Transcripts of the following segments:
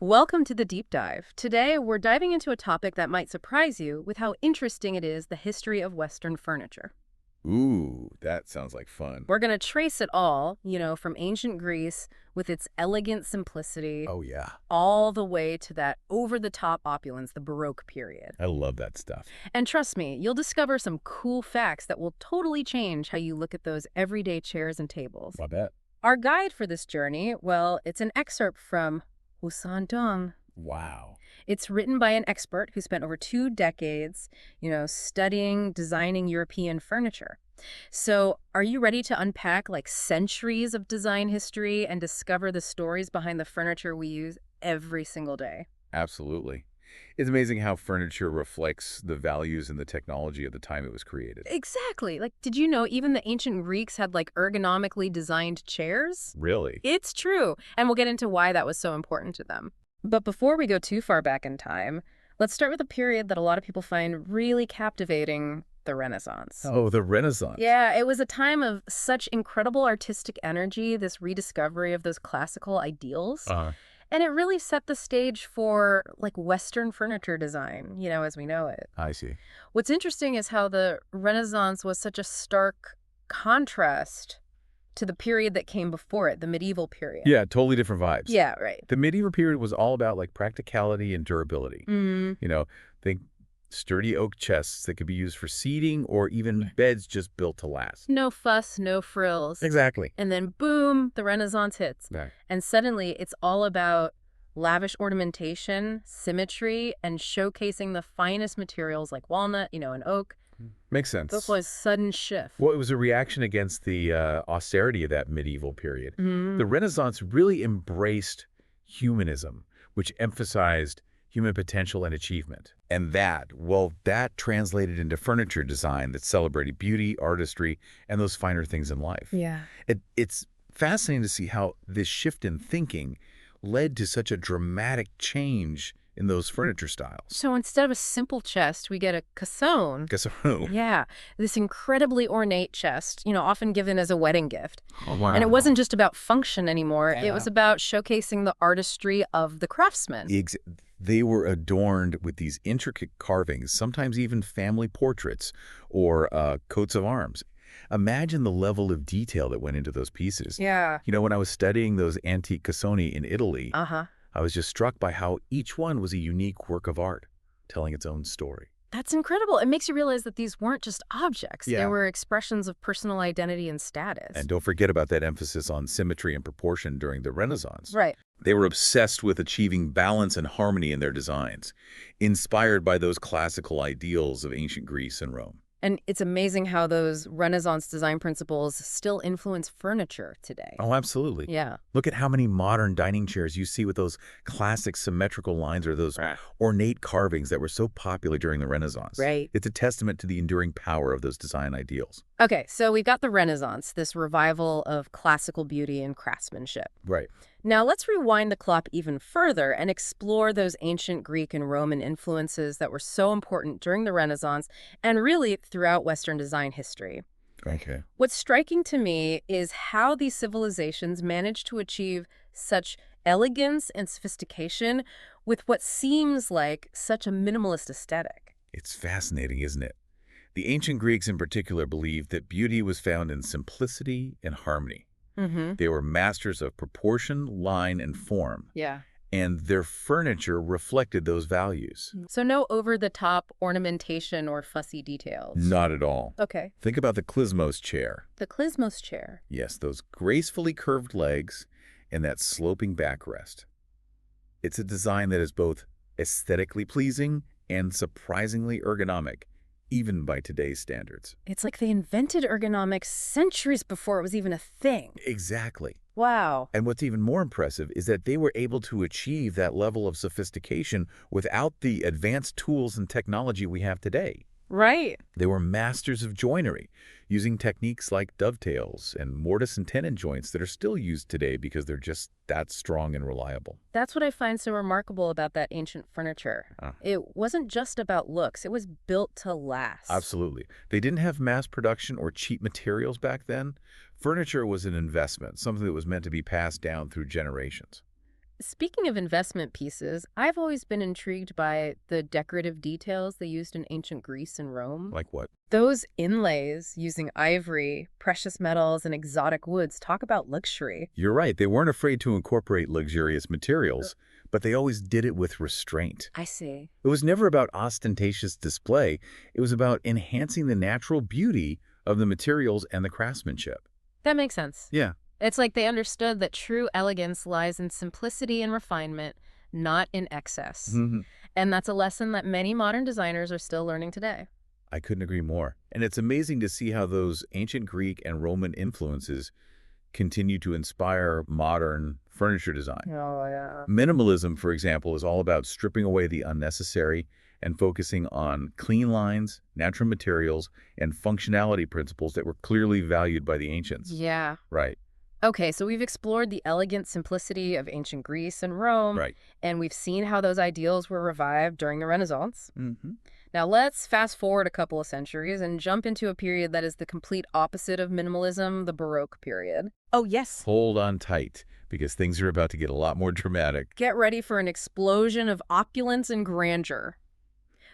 Welcome to the deep dive. Today, we're diving into a topic that might surprise you with how interesting it is the history of Western furniture. Ooh, that sounds like fun. We're going to trace it all, from ancient Greece with its elegant simplicity, Oh, yeah. all the way to that over the top opulence, the Baroque period. I love that stuff. And trust me, you'll discover some cool facts that will totally change how you look at those everyday chairs and tables. I bet. Our guide for this journey, well, it's an excerpt from Dong. Wow. It's written by an expert who spent over 2 decades, studying, designing European furniture. So, are you ready to unpack like centuries of design history and discover the stories behind the furniture we use every single day? Absolutely. It's amazing how furniture reflects the values and the technology of the time it was created. Exactly. Like, did you know even the ancient Greeks had like ergonomically designed chairs? Really? It's true. And we'll get into why that was so important to them. But before we go too far back in time, let's start with a period that a lot of people find really captivating, the Renaissance. Oh, the Renaissance. Yeah, it was a time of such incredible artistic energy, this rediscovery of those classical ideals. Uh, And it really set the stage for like Western furniture design, as we know it. I see. What's interesting is how the Renaissance was such a stark contrast to the period that came before it, the medieval period. Yeah, totally different vibes. Yeah, right. The medieval period was all about like practicality and durability. Mm, You know, think sturdy oak chests that could be used for seating or even beds just built to last. no fuss, no frills. Exactly. And then boom, the Renaissance hits. Right. And suddenly it's all about lavish ornamentation, symmetry, and showcasing the finest materials like walnut, and oak. Makes sense. This was a sudden shift. Well, it was a reaction against the austerity of that medieval period. Mm. The Renaissance really embraced humanism, which emphasized human potential and achievement. And that translated into furniture design that celebrated beauty, artistry, and those finer things in life. Yeah. It's fascinating to see how this shift in thinking led to such a dramatic change in those furniture styles. So instead of a simple chest, we get a cassone. Guess Yeah, this incredibly ornate chest, often given as a wedding gift. Oh, wow. And it wasn't just about function anymore. It Yeah. was about showcasing the artistry of the craftsman. They were adorned with these intricate carvings, sometimes even family portraits or coats of arms. Imagine the level of detail that went into those pieces. Yeah. When I was studying those antique cassoni in Italy, Uh-huh. I was just struck by how each one was a unique work of art, telling its own story. That's incredible. It makes you realize that these weren't just objects. Yeah. They were expressions of personal identity and status. And don't forget about that emphasis on symmetry and proportion during the Renaissance. Right. They were obsessed with achieving balance and harmony in their designs, inspired by those classical ideals of ancient Greece and Rome. And it's amazing how those Renaissance design principles still influence furniture today. Oh, absolutely. Yeah. Look at how many modern dining chairs you see with those classic symmetrical lines or those ornate carvings that were so popular during the Renaissance. Right. It's a testament to the enduring power of those design ideals. Okay, so we've got the Renaissance, this revival of classical beauty and craftsmanship. Right. Now let's rewind the clock even further and explore those ancient Greek and Roman influences that were so important during the Renaissance and really throughout Western design history. Okay. What's striking to me is how these civilizations managed to achieve such elegance and sophistication with what seems like such a minimalist aesthetic. It's fascinating, isn't it? The ancient Greeks in particular believed that beauty was found in simplicity and harmony. Mm-hmm. They were masters of proportion, line, and form, Yeah. and their furniture reflected those values. So no over-the-top ornamentation or fussy details. Not at all. Okay. Think about the klizmos chair. The Klizmos chair. Yes, those gracefully curved legs and that sloping backrest. It's a design that is both aesthetically pleasing and surprisingly ergonomic, even by today's standards. It's like they invented ergonomics centuries before it was even a thing. Exactly. Wow. And what's even more impressive is that they were able to achieve that level of sophistication without the advanced tools and technology we have today. Right. They were masters of joinery, using techniques like dovetails and mortise and tenon joints that are still used today because they're just that strong and reliable. That's what I find so remarkable about that ancient furniture. It wasn't just about looks. It was built to last. Absolutely. They didn't have mass production or cheap materials back then. Furniture was an investment, something that was meant to be passed down through generations. Speaking of investment pieces, I've always been intrigued by the decorative details they used in ancient Greece and Rome. Like what? Those inlays using ivory, precious metals, and exotic woods talk about luxury. You're right. They weren't afraid to incorporate luxurious materials, but they always did it with restraint. I see. It was never about ostentatious display. It was about enhancing the natural beauty of the materials and the craftsmanship. That makes sense. Yeah. It's like they understood that true elegance lies in simplicity and refinement, not in excess. Mhm. And that's a lesson that many modern designers are still learning today. I couldn't agree more. And it's amazing to see how those ancient Greek and Roman influences continue to inspire modern furniture design. Oh, yeah. Minimalism, for example, is all about stripping away the unnecessary and focusing on clean lines, natural materials, and functionality principles that were clearly valued by the ancients. Yeah. Right, Okay, so we've explored the elegant simplicity of ancient Greece and Rome, right. and we've seen how those ideals were revived during the Renaissance. Hmm. Now let's fast forward a couple of centuries and jump into a period that is the complete opposite of minimalism, the Baroque period. Oh, yes. Hold on tight, because things are about to get a lot more dramatic. Get ready for an explosion of opulence and grandeur.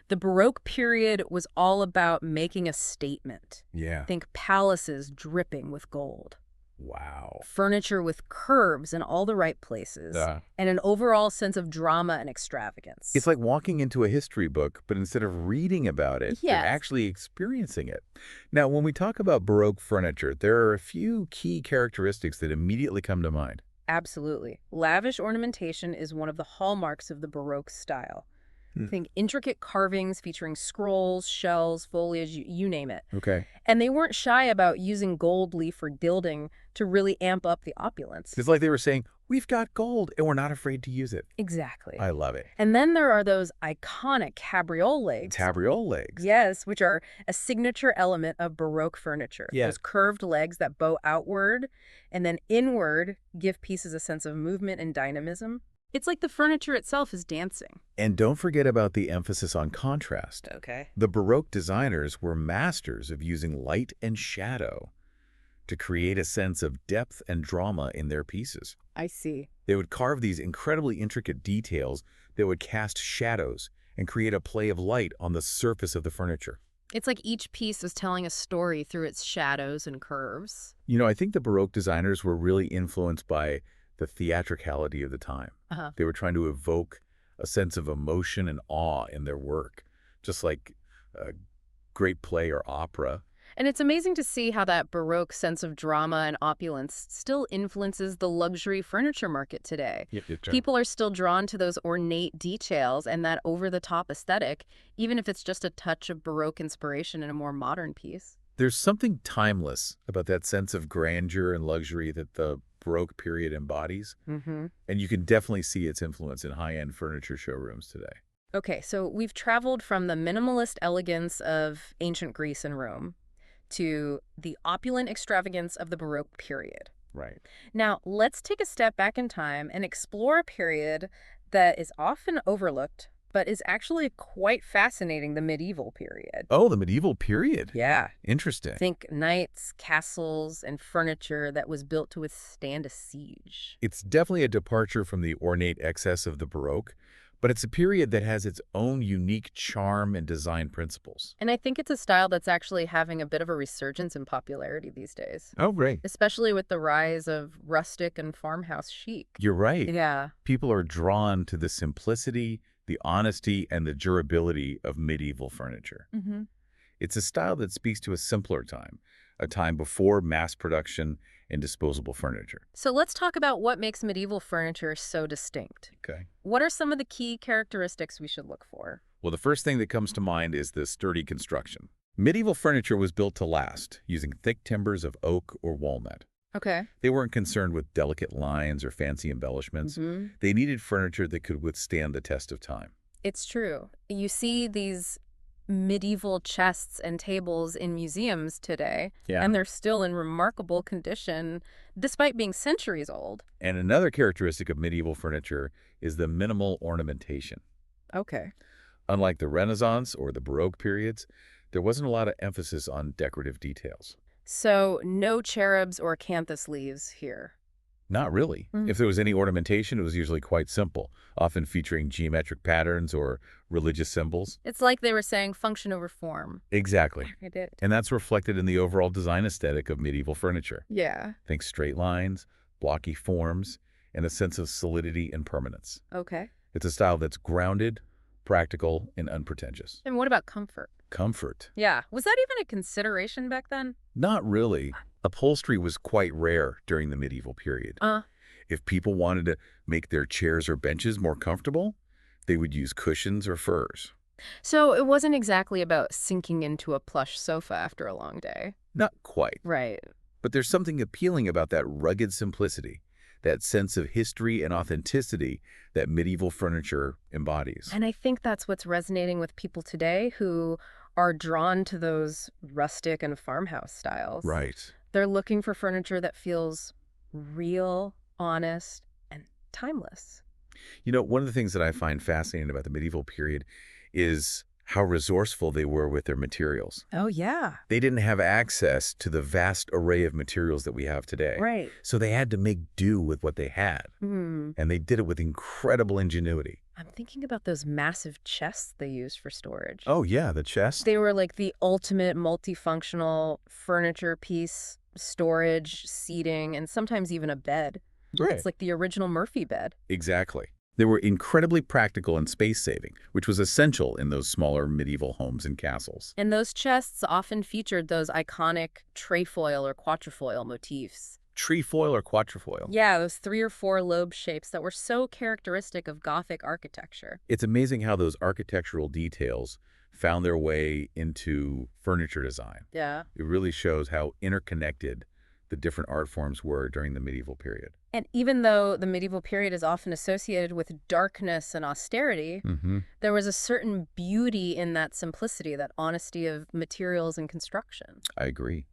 The Baroque period was all about making a statement. Yeah. Think palaces dripping with gold, Wow. furniture with curves in all the right places, and an overall sense of drama and extravagance. It's like walking into a history book, but instead of reading about it, they're Yes. actually experiencing it. Now, when we talk about Baroque furniture, there are a few key characteristics that immediately come to mind. Absolutely. Lavish ornamentation is one of the hallmarks of the Baroque style. Think intricate carvings featuring scrolls, shells, foliage, you name it. Okay. And they weren't shy about using gold leaf or gilding to really amp up the opulence. It's like they were saying, we've got gold and we're not afraid to use it. Exactly. I love it. And then there are those iconic cabriole legs. Tabriole legs. Yes, which are a signature element of Baroque furniture. Yeah. Those curved legs that bow outward and then inward give pieces a sense of movement and dynamism. It's like the furniture itself is dancing. And don't forget about the emphasis on contrast. Okay. The Baroque designers were masters of using light and shadow to create a sense of depth and drama in their pieces. I see. They would carve these incredibly intricate details that would cast shadows and create a play of light on the surface of the furniture. It's like each piece is telling a story through its shadows and curves. You know, I think the Baroque designers were really influenced by the theatricality of the time. Uh-huh. They were trying to evoke a sense of emotion and awe in their work, just like a great play or opera. And it's amazing to see how that Baroque sense of drama and opulence still influences the luxury furniture market today. People are still drawn to those ornate details and that over-the-top aesthetic, even if it's just a touch of Baroque inspiration in a more modern piece. There's something timeless about that sense of grandeur and luxury that the Baroque period embodies, Mm-hmm. and you can definitely see its influence in high-end furniture showrooms today. Okay, so we've traveled from the minimalist elegance of ancient Greece and Rome to the opulent extravagance of the Baroque period. Right. Now, let's take a step back in time and explore a period that is often overlooked, but is actually quite fascinating, the medieval period. Oh, the medieval period. Yeah. Interesting. Think knights, castles, and furniture that was built to withstand a siege. It's definitely a departure from the ornate excess of the Baroque, but it's a period that has its own unique charm and design principles. And I think it's a style that's actually having a bit of a resurgence in popularity these days, Oh, great. especially with the rise of rustic and farmhouse chic. You're right. Yeah. People are drawn to the simplicity, the honesty, and the durability of medieval furniture. Mm-hmm. It's a style that speaks to a simpler time, a time before mass production and disposable furniture. So let's talk about what makes medieval furniture so distinct. Okay. What are some of the key characteristics we should look for? Well, the first thing that comes to mind is the sturdy construction. Medieval furniture was built to last, using thick timbers of oak or walnut. Okay. They weren't concerned with delicate lines or fancy embellishments. Mm-hmm. They needed furniture that could withstand the test of time. It's true. You see these medieval chests and tables in museums today, and they're still in remarkable condition despite being centuries old. And another characteristic of medieval furniture is the minimal ornamentation. Okay. Unlike the Renaissance or the Baroque periods, there wasn't a lot of emphasis on decorative details. So no cherubs or acanthus leaves here. Not really. Mm. If there was any ornamentation, it was usually quite simple, often featuring geometric patterns or religious symbols. It's like they were saying function over form. Exactly. I did. And that's reflected in the overall design aesthetic of medieval furniture. Yeah. Think straight lines, blocky forms, and a sense of solidity and permanence. Okay. It's a style that's grounded, practical, and unpretentious. And what about comfort? Comfort. Yeah. Was that even a consideration back then? Not really. Upholstery was quite rare during the medieval period. If people wanted to make their chairs or benches more comfortable, they would use cushions or furs. So it wasn't exactly about sinking into a plush sofa after a long day. Not quite. Right. But there's something appealing about that rugged simplicity, that sense of history and authenticity that medieval furniture embodies. And I think that's what's resonating with people today who are drawn to those rustic and farmhouse styles. Right. They're looking for furniture that feels real, honest, and timeless. You know, one of the things that I find fascinating about the medieval period is how resourceful they were with their materials. Oh, yeah. They didn't have access to the vast array of materials that we have today. Right. So they had to make do with what they had. Hmm. And they did it with incredible ingenuity. I'm thinking about those massive chests they used for storage. Oh, yeah, the chest. They were like the ultimate multifunctional furniture piece, storage, seating, and sometimes even a bed. Right. It's like the original Murphy bed. Exactly. They were incredibly practical and space-saving, which was essential in those smaller medieval homes and castles. And those chests often featured those iconic trefoil or quatrefoil motifs. Trefoil or quatrefoil? Yeah, those 3 or 4 lobe shapes that were so characteristic of Gothic architecture. It's amazing how those architectural details found their way into furniture design. Yeah. It really shows how interconnected the different art forms were during the medieval period. And even though the medieval period is often associated with darkness and austerity, there was a certain beauty in that simplicity, that honesty of materials and construction. I agree.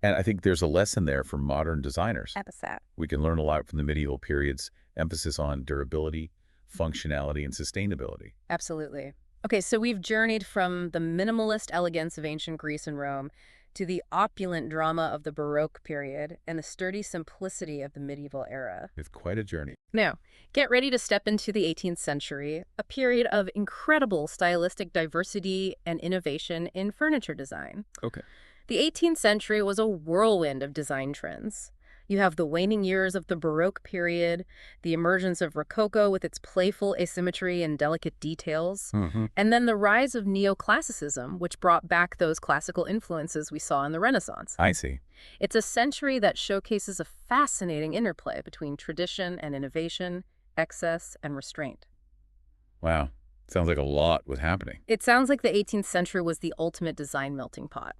And I think there's a lesson there for modern designers. Epitaph. We can learn a lot from the medieval period's emphasis on durability, functionality, and sustainability. Absolutely. Okay, so we've journeyed from the minimalist elegance of ancient Greece and Rome to the opulent drama of the Baroque period and the sturdy simplicity of the medieval era. It's quite a journey. Now, get ready to step into the 18th century, a period of incredible stylistic diversity and innovation in furniture design. Okay. The 18th century was a whirlwind of design trends. You have the waning years of the Baroque period, the emergence of Rococo with its playful asymmetry and delicate details, and then the rise of neoclassicism, which brought back those classical influences we saw in the Renaissance. I see. It's a century that showcases a fascinating interplay between tradition and innovation, excess and restraint. Wow. Sounds like a lot was happening. It sounds like the 18th century was the ultimate design melting pot.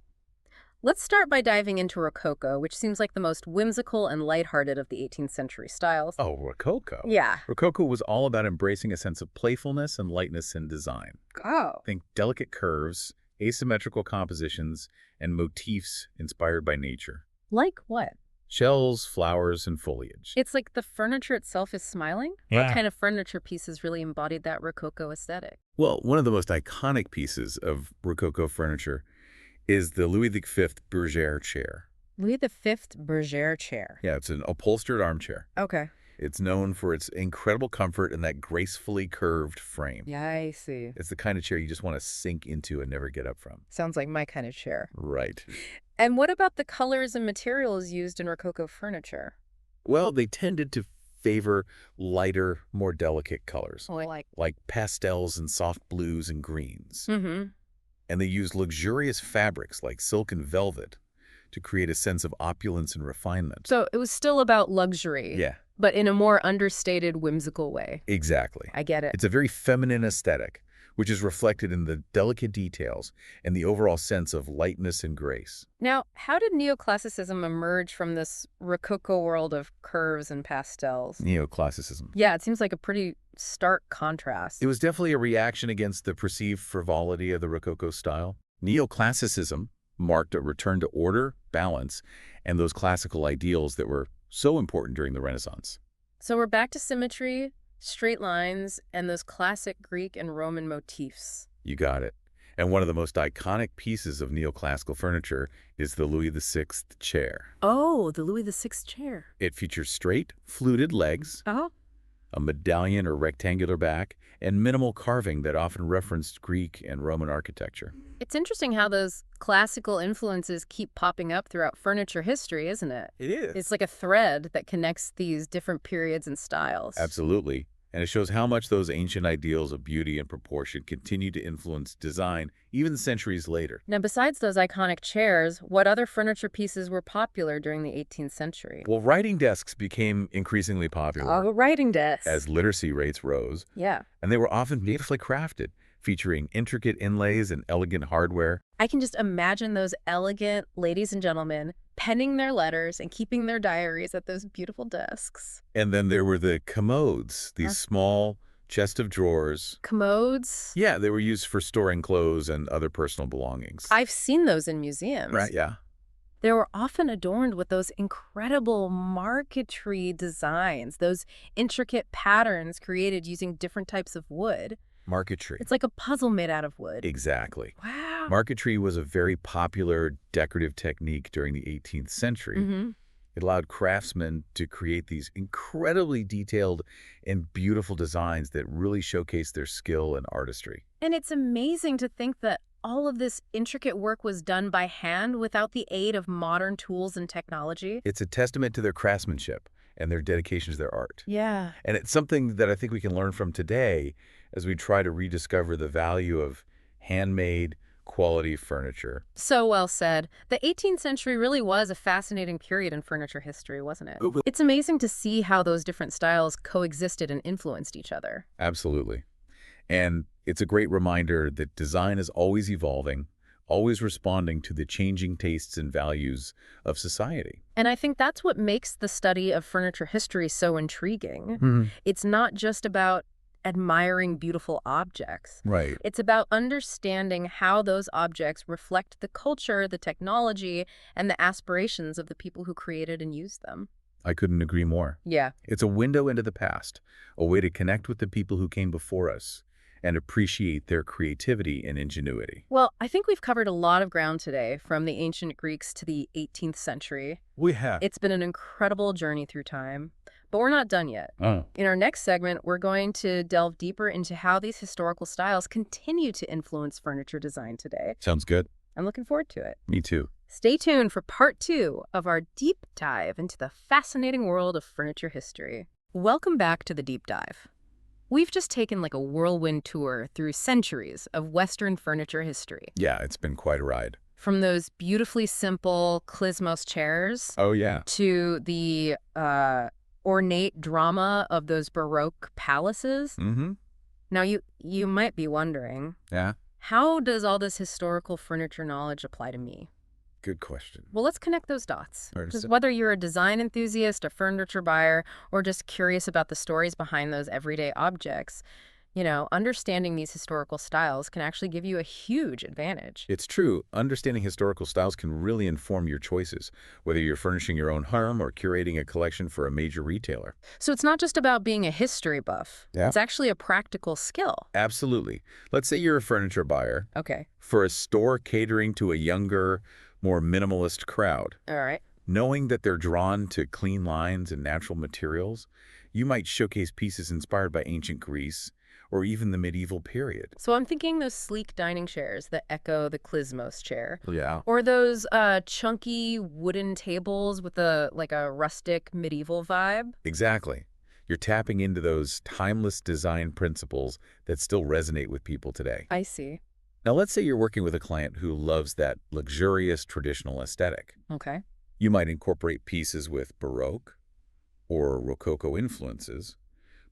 Let's start by diving into Rococo, which seems like the most whimsical and lighthearted of the 18th century styles. Oh, Rococo. Yeah. Rococo was all about embracing a sense of playfulness and lightness in design. Oh. Think delicate curves, asymmetrical compositions, and motifs inspired by nature. Like what? Shells, flowers, and foliage. It's like the furniture itself is smiling? Yeah. What kind of furniture pieces really embodied that Rococo aesthetic? Well, one of the most iconic pieces of Rococo furniture is the Louis V Bergère chair. Louis V Bergère chair. Yeah, it's an upholstered armchair. Okay. It's known for its incredible comfort and that gracefully curved frame. Yeah, I see. It's the kind of chair you just want to sink into and never get up from. Sounds like my kind of chair. Right. And what about the colors and materials used in Rococo furniture? Well, they tended to favor lighter, more delicate colors, Oh, like pastels and soft blues and greens. Mm-hmm. And they used luxurious fabrics like silk and velvet to create a sense of opulence and refinement. So it was still about luxury. Yeah. But in a more understated, whimsical way. Exactly. I get it. It's a very feminine aesthetic, which is reflected in the delicate details and the overall sense of lightness and grace. Now, how did neoclassicism emerge from this Rococo world of curves and pastels? Neoclassicism. Yeah, it seems like a pretty stark contrast. It was definitely a reaction against the perceived frivolity of the Rococo style. Neoclassicism marked a return to order, balance, and those classical ideals that were so important during the Renaissance. So we're back to symmetry, straight lines, and those classic Greek and Roman motifs. You got it. And one of the most iconic pieces of neoclassical furniture is the Louis VI chair. Oh, the Louis VI chair. It features straight, fluted legs, Oh, a medallion or rectangular back, and minimal carving that often referenced Greek and Roman architecture. it's interesting how those classical influences keep popping up throughout furniture history, isn't it? It is. It's like a thread that connects these different periods and styles. Absolutely. And it shows how much those ancient ideals of beauty and proportion continue to influence design even centuries later. Now, besides those iconic chairs, what other furniture pieces were popular during the 18th century? Well, writing desks became increasingly popular Oh, writing desks. as literacy rates rose, Yeah. and they were often beautifully crafted, featuring intricate inlays and elegant hardware. I can just imagine those elegant ladies and gentlemen penning their letters and keeping their diaries at those beautiful desks. And then there were the commodes, these small chest of drawers. Commodes. Yeah, they were used for storing clothes and other personal belongings. I've seen those in museums. Right, yeah. They were often adorned with those incredible marquetry designs, those intricate patterns created using different types of wood. Marquetry. It's like a puzzle made out of wood. Exactly. Wow. Marquetry was a very popular decorative technique during the 18th century. Mm-hmm. It allowed craftsmen to create these incredibly detailed and beautiful designs that really showcase their skill and artistry. And it's amazing to think that all of this intricate work was done by hand without the aid of modern tools and technology. It's a testament to their craftsmanship and their dedication to their art. Yeah. And it's something that I think we can learn from today as we try to rediscover the value of handmade, quality furniture. So well said. The 18th century really was a fascinating period in furniture history, wasn't it? It's amazing to see how those different styles coexisted and influenced each other. Absolutely. And it's a great reminder that design is always evolving, always responding to the changing tastes and values of society. And I think that's what makes the study of furniture history so intriguing. It's not just about admiring beautiful objects. Right. It's about understanding how those objects reflect the culture, the technology, and the aspirations of the people who created and used them. I couldn't agree more. Yeah. It's a window into the past, a way to connect with the people who came before us and appreciate their creativity and ingenuity. Well, I think we've covered a lot of ground today, from the ancient Greeks to the 18th century. We have. It's been an incredible journey through time, but we're not done yet. Oh. In our next segment, we're going to delve deeper into how these historical styles continue to influence furniture design today. Sounds good. I'm looking forward to it. Me too. Stay tuned for part 2 of our deep dive into the fascinating world of furniture history. Welcome back to the deep dive. We've just taken like a whirlwind tour through centuries of Western furniture history. Yeah, it's been quite a ride. From those beautifully simple klezmos chairs Oh, yeah. to the ornate drama of those Baroque palaces. Mm-hmm. Now, you might be wondering, Yeah. how does all this historical furniture knowledge apply to me? Good question. Well, let's connect those dots. Or Because so- whether you're a design enthusiast, a furniture buyer, or just curious about the stories behind those everyday objects, understanding these historical styles can actually give you a huge advantage. It's true. Understanding historical styles can really inform your choices, whether you're furnishing your own home or curating a collection for a major retailer. So it's not just about being a history buff. Yeah. It's actually a practical skill. Absolutely. Let's say you're a furniture buyer Okay. for a store catering to a younger, more minimalist crowd. All right. Knowing that they're drawn to clean lines and natural materials, you might showcase pieces inspired by ancient Greece or even the medieval period. So I'm thinking those sleek dining chairs that echo the klezmos chair. Yeah. Or those chunky wooden tables with a rustic medieval vibe. Exactly. You're tapping into those timeless design principles that still resonate with people today. I see. Now, let's say you're working with a client who loves that luxurious traditional aesthetic. Okay. You might incorporate pieces with Baroque or Rococo influences,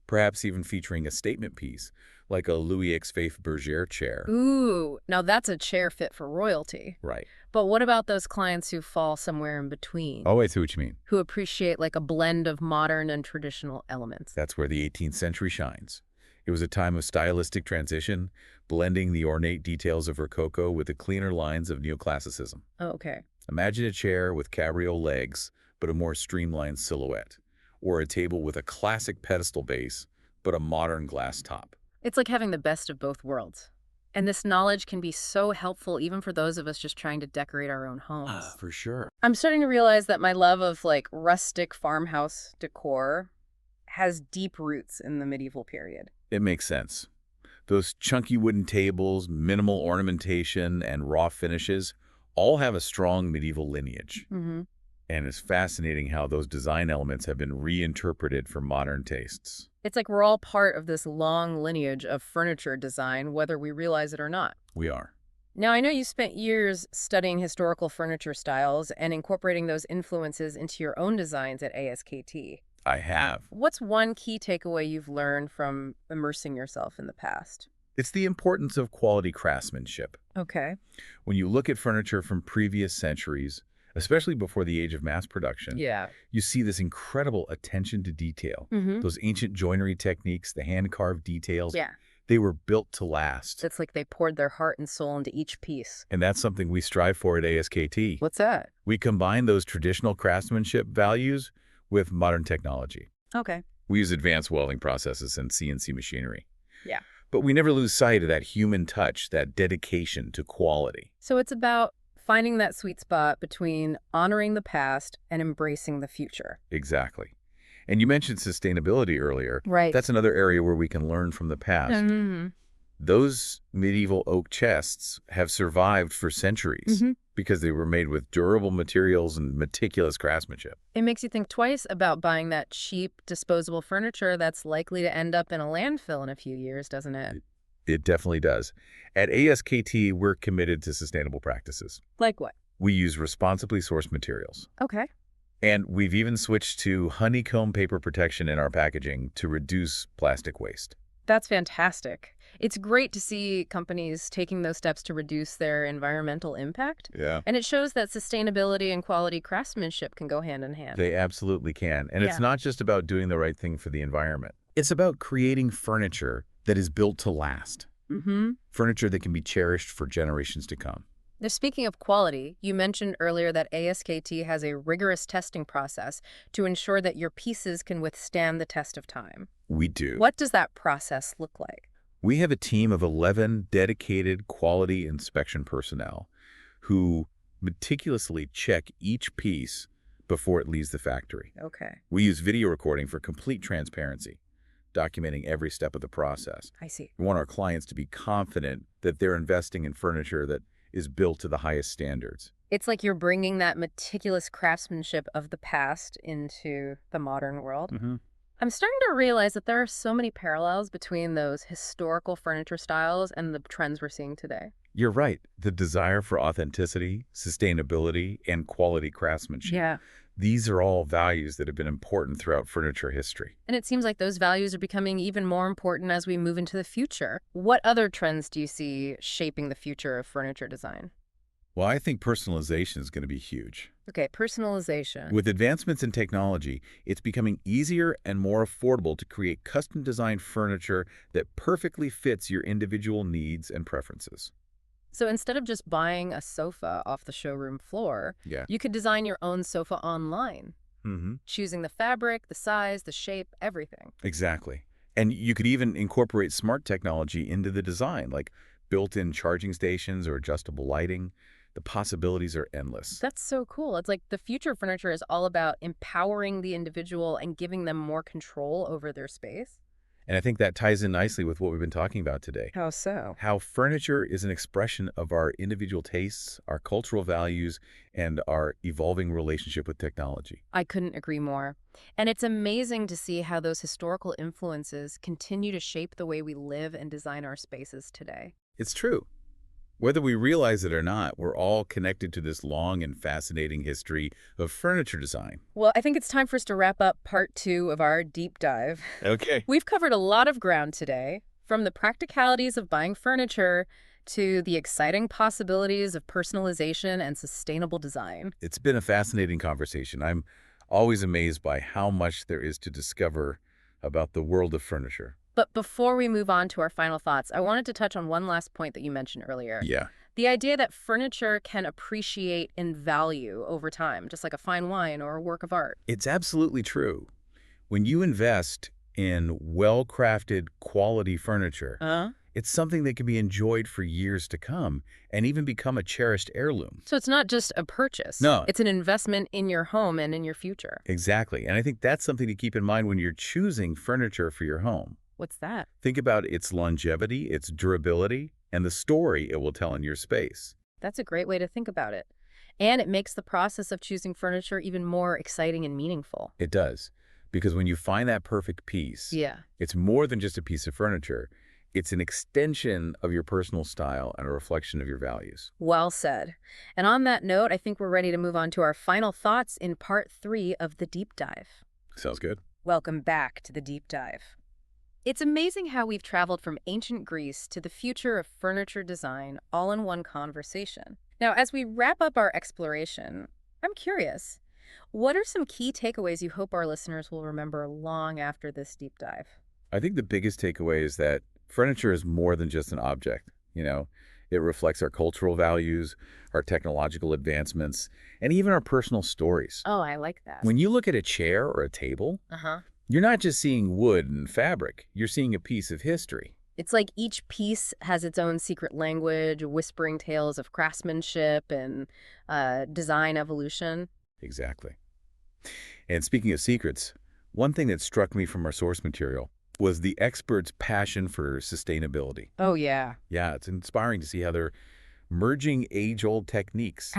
perhaps even featuring a statement piece like a Louis XV Bergère chair. Ooh, now that's a chair fit for royalty. Right. But what about those clients who fall somewhere in between? Oh, I see what you mean. Who appreciate like a blend of modern and traditional elements? That's where the 18th century shines. It was a time of stylistic transition, blending the ornate details of Rococo with the cleaner lines of neoclassicism. Oh, okay. Imagine a chair with cabriole legs, but a more streamlined silhouette, or a table with a classic pedestal base, but a modern glass top. It's like having the best of both worlds. And this knowledge can be so helpful even for those of us just trying to decorate our own Ah, homes. for sure. I'm starting to realize that my love of like rustic farmhouse decor has deep roots in the medieval period. It makes sense. Those chunky wooden tables, minimal ornamentation, and raw finishes all have a strong medieval lineage. Hmm. And it's fascinating how those design elements have been reinterpreted for modern tastes. It's like we're all part of this long lineage of furniture design, whether we realize it or not. We are. Now, I know you spent years studying historical furniture styles and incorporating those influences into your own designs at ASKT. I have. What's one key takeaway you've learned from immersing yourself in the past? It's the importance of quality craftsmanship. Okay. When you look at furniture from previous centuries, especially before the age of mass production, Yeah. you see this incredible attention to detail. Mm-hmm. Those ancient joinery techniques, the hand-carved details, Yeah. they were built to last. It's like they poured their heart and soul into each piece. And that's something we strive for at ASKT. What's that? We combine those traditional craftsmanship values with modern technology. Okay. We use advanced welding processes and CNC machinery. Yeah. But we never lose sight of that human touch, that dedication to quality. So it's about finding that sweet spot between honoring the past and embracing the future. Exactly. And you mentioned sustainability earlier. Right. That's another area where we can learn from the past. Mm-hmm. Those medieval oak chests have survived for centuries Mm-hmm. because they were made with durable materials and meticulous craftsmanship. It makes you think twice about buying that cheap, disposable furniture that's likely to end up in a landfill in a few years, doesn't it? It definitely does. At ASKT, we're committed to sustainable practices. Like what? We use responsibly sourced materials. Okay. And we've even switched to honeycomb paper protection in our packaging to reduce plastic waste. That's fantastic. It's great to see companies taking those steps to reduce their environmental impact. Yeah. And it shows that sustainability and quality craftsmanship can go hand in hand. They absolutely can. And Yeah. it's not just about doing the right thing for the environment. It's about creating furniture that is built to last. Mm-hmm. Furniture that can be cherished for generations to come. Now, speaking of quality, you mentioned earlier that ASKT has a rigorous testing process to ensure that your pieces can withstand the test of time. We do. What does that process look like? We have a team of 11 dedicated quality inspection personnel who meticulously check each piece before it leaves the factory. Okay, We use video recording for complete transparency, documenting every step of the process. I see. We want our clients to be confident that they're investing in furniture that is built to the highest standards. It's like you're bringing that meticulous craftsmanship of the past into the modern world. Mm-hmm. I'm starting to realize that there are so many parallels between those historical furniture styles and the trends we're seeing today. You're right. The desire for authenticity, sustainability, and quality craftsmanship. Yeah. These are all values that have been important throughout furniture history. And it seems like those values are becoming even more important as we move into the future. What other trends do you see shaping the future of furniture design? Well, I think personalization is going to be huge. Okay, personalization. With advancements in technology, it's becoming easier and more affordable to create custom-designed furniture that perfectly fits your individual needs and preferences. So instead of just buying a sofa off the showroom floor, Yeah. you could design your own sofa online, Mm-hmm. choosing the fabric, the size, the shape, everything. Exactly. And you could even incorporate smart technology into the design, like built-in charging stations or adjustable lighting. The possibilities are endless. That's so cool. It's like the future of furniture is all about empowering the individual and giving them more control over their space. And I think that ties in nicely with what we've been talking about today. How so? How furniture is an expression of our individual tastes, our cultural values, and our evolving relationship with technology. I couldn't agree more. And it's amazing to see how those historical influences continue to shape the way we live and design our spaces today. It's true. Whether we realize it or not, we're all connected to this long and fascinating history of furniture design. Well, I think it's time for us to wrap up part 2 of our deep dive. Okay. We've covered a lot of ground today, from the practicalities of buying furniture to the exciting possibilities of personalization and sustainable design. It's been a fascinating conversation. I'm always amazed by how much there is to discover about the world of furniture. But before we move on to our final thoughts, I wanted to touch on one last point that you mentioned earlier. Yeah. The idea that furniture can appreciate in value over time, just like a fine wine or a work of art. It's absolutely true. When you invest in well-crafted, quality furniture. Uh, It's something that can be enjoyed for years to come and even become a cherished heirloom. so it's not just a purchase. No, It's an investment in your home and in your future. exactly. And I think that's something to keep in mind when you're choosing furniture for your home. What's that? Think about its longevity, its durability, and the story it will tell in your space. That's a great way to think about it. And it makes the process of choosing furniture even more exciting and meaningful. It does. Because when you find that perfect piece, Yeah. it's more than just a piece of furniture. It's an extension of your personal style and a reflection of your values. Well said. And on that note, I think we're ready to move on to our final thoughts in part 3 of the deep dive. Sounds good. Welcome back to the deep dive. It's amazing how we've traveled from ancient Greece to the future of furniture design all in one conversation. Now, as we wrap up our exploration, I'm curious, what are some key takeaways you hope our listeners will remember long after this deep dive? I think the biggest takeaway is that furniture is more than just an object. It reflects our cultural values, our technological advancements, and even our personal stories. Oh, I like that. When you look at a chair or a table, Uh-huh. you're not just seeing wood and fabric. You're seeing a piece of history. It's like each piece has its own secret language, whispering tales of craftsmanship and design evolution. Exactly. And speaking of secrets, one thing that struck me from our source material was the experts' passion for sustainability. Oh, yeah. Yeah, it's inspiring to see how they're merging age-old techniques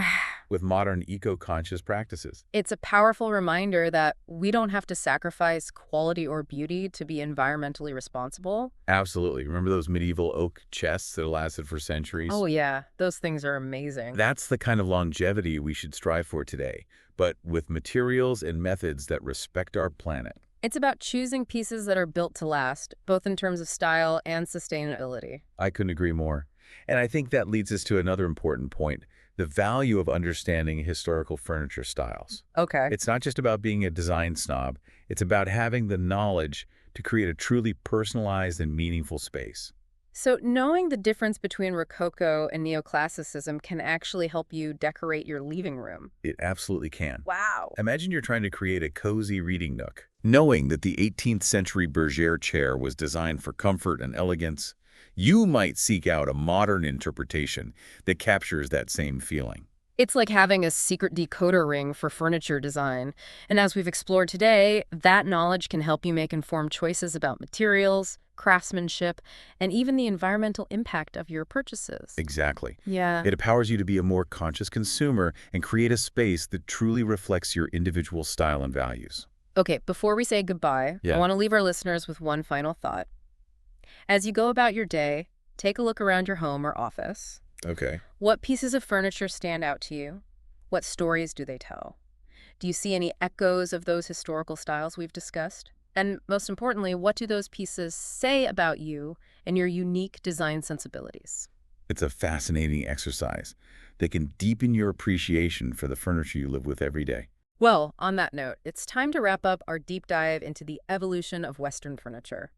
with modern eco-conscious practices. It's a powerful reminder that we don't have to sacrifice quality or beauty to be environmentally responsible. Absolutely. Remember those medieval oak chests that lasted for centuries? Oh, yeah. Those things are amazing. That's the kind of longevity we should strive for today, but with materials and methods that respect our planet. It's about choosing pieces that are built to last, both in terms of style and sustainability. I couldn't agree more. And I think that leads us to another important point, the value of understanding historical furniture styles. Okay. It's not just about being a design snob. It's about having the knowledge to create a truly personalized and meaningful space. So knowing the difference between Rococo and Neoclassicism can actually help you decorate your living room. It absolutely can. Wow. Imagine you're trying to create a cozy reading nook. Knowing that the 18th century Bergère chair was designed for comfort and elegance, you might seek out a modern interpretation that captures that same feeling. It's like having a secret decoder ring for furniture design. And as we've explored today, that knowledge can help you make informed choices about materials, craftsmanship, and even the environmental impact of your purchases. Exactly. Yeah. It empowers you to be a more conscious consumer and create a space that truly reflects your individual style and values. Okay, before we say goodbye, I Yeah. want to leave our listeners with one final thought. As you go about your day, take a look around your home or office. Okay. What pieces of furniture stand out to you? What stories do they tell? Do you see any echoes of those historical styles we've discussed? And most importantly, what do those pieces say about you and your unique design sensibilities? It's a fascinating exercise that can deepen your appreciation for the furniture you live with every day. Well, on that note, it's time to wrap up our deep dive into the evolution of Western furniture.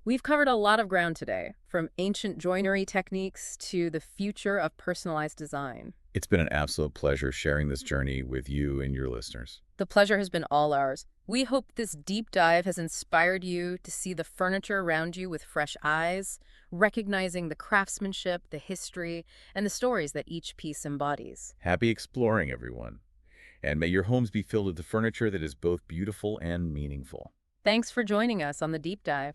We've covered a lot of ground today, from ancient joinery techniques to the future of personalized design. It's been an absolute pleasure sharing this journey with you and your listeners. The pleasure has been all ours. We hope this deep dive has inspired you to see the furniture around you with fresh eyes, recognizing the craftsmanship, the history, and the stories that each piece embodies. Happy exploring, everyone. And may your homes be filled with the furniture that is both beautiful and meaningful. Thanks for joining us on the deep dive.